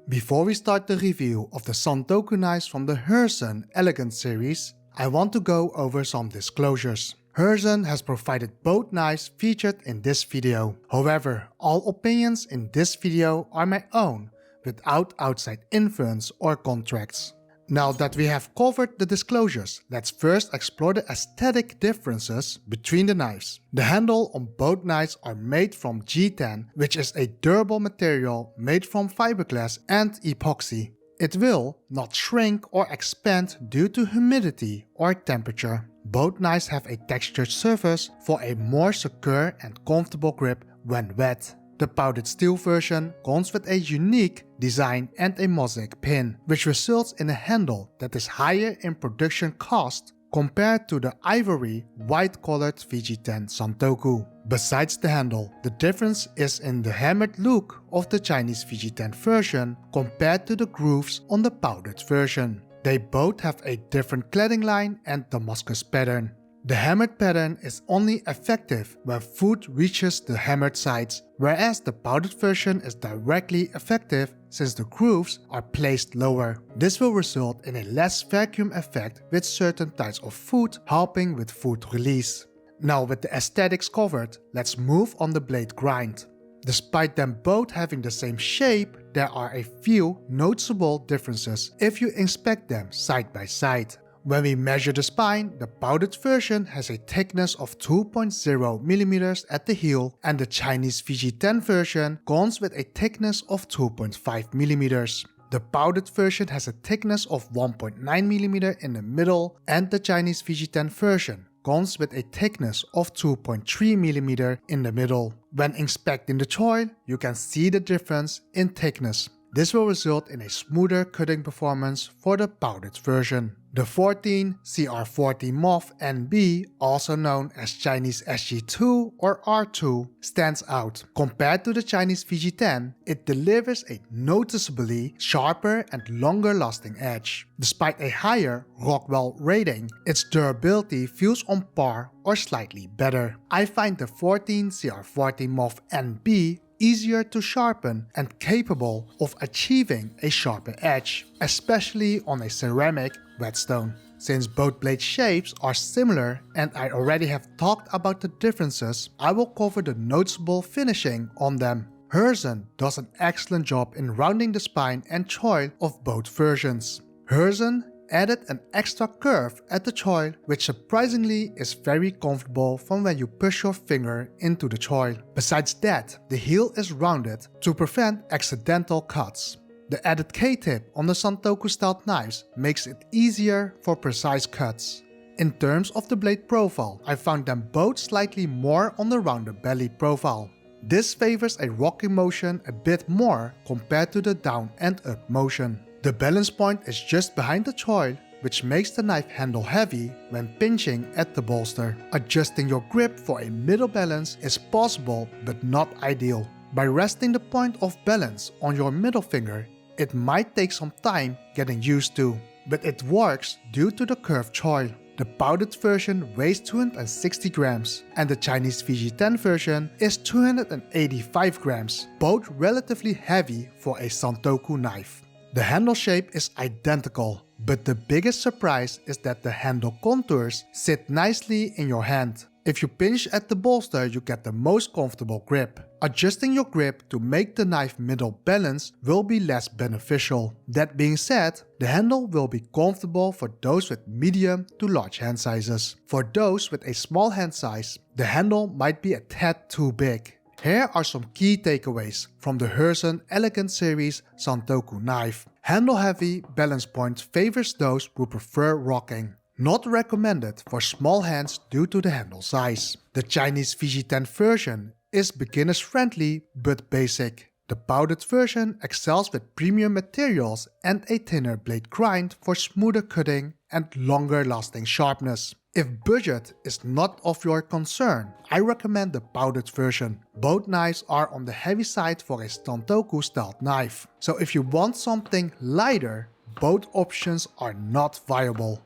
Before we start the review of the Santoku knives from the Hezhen Elegant Series, I want to go over some disclosures. Hezhen has provided both knives featured in this video. However, all opinions in this video are my own, without outside influence or contracts. Now that we have covered the disclosures, let's first explore the aesthetic differences between the knives. The handle on both knives are made from G10, which is a durable material made from fiberglass and epoxy. It will not shrink or expand due to humidity or temperature. Both knives have a textured surface for a more secure and comfortable grip when wet. The powdered steel version comes with a unique design and a mosaic pin, which results in a handle that is higher in production cost compared to the ivory white-colored VG10 Santoku. Besides the handle, the difference is in the hammered look of the Chinese VG10 version compared to the grooves on the powdered version. They both have a different cladding line and Damascus pattern. The hammered pattern is only effective when food reaches the hammered sides, whereas the powdered version is directly effective since the grooves are placed lower. This will result in a less vacuum effect with certain types of food, helping with food release. Now with the aesthetics covered, let's move on the blade grind. Despite them both having the same shape, there are a few noticeable differences if you inspect them side by side. When we measure the spine, the powdered version has a thickness of 2.0mm at the heel, and the Chinese VG10 version comes with a thickness of 2.5mm. The powdered version has a thickness of 1.9mm in the middle, and the Chinese VG10 version comes with a thickness of 2.3mm in the middle. When inspecting the choil, you can see the difference in thickness. This will result in a smoother cutting performance for the powdered version. The 14Cr14MoVNb, also known as Chinese SG2 or R2, stands out. Compared to the Chinese VG10, it delivers a noticeably sharper and longer lasting edge. Despite a higher Rockwell rating, its durability feels on par or slightly better. I find the 14Cr14MoVNb easier to sharpen and capable of achieving a sharper edge, especially on a ceramic whetstone. Since both blade shapes are similar and I already have talked about the differences, I will cover the noticeable finishing on them. Hezhen does an excellent job in rounding the spine and choil of both versions. Hezhen added an extra curve at the choil, which surprisingly is very comfortable from when you push your finger into the choil. Besides that, the heel is rounded to prevent accidental cuts. The added K-tip on the Santoku styled knives makes it easier for precise cuts. In terms of the blade profile, I found them both slightly more on the rounded belly profile. This favors a rocking motion a bit more compared to the down and up motion. The balance point is just behind the choil, which makes the knife handle heavy when pinching at the bolster. Adjusting your grip for a middle balance is possible but not ideal. By resting the point of balance on your middle finger, it might take some time getting used to, but it works due to the curved choil. The powdered version weighs 260 grams and the Chinese VG10 version is 285 grams, both relatively heavy for a Santoku knife. The handle shape is identical, but the biggest surprise is that the handle contours sit nicely in your hand. If you pinch at the bolster, you get the most comfortable grip. Adjusting your grip to make the knife middle balance will be less beneficial. That being said, the handle will be comfortable for those with medium to large hand sizes. For those with a small hand size, the handle might be a tad too big. Here are some key takeaways from the Hezhen Elegant Series Santoku knife. Handle heavy balance point favors those who prefer rocking. Not recommended for small hands due to the handle size. The Chinese VG10 version is beginners friendly but basic. The powdered version excels with premium materials and a thinner blade grind for smoother cutting and longer lasting sharpness. If budget is not of your concern, I recommend the powdered version. Both knives are on the heavy side for a Santoku styled knife. So if you want something lighter, both options are not viable.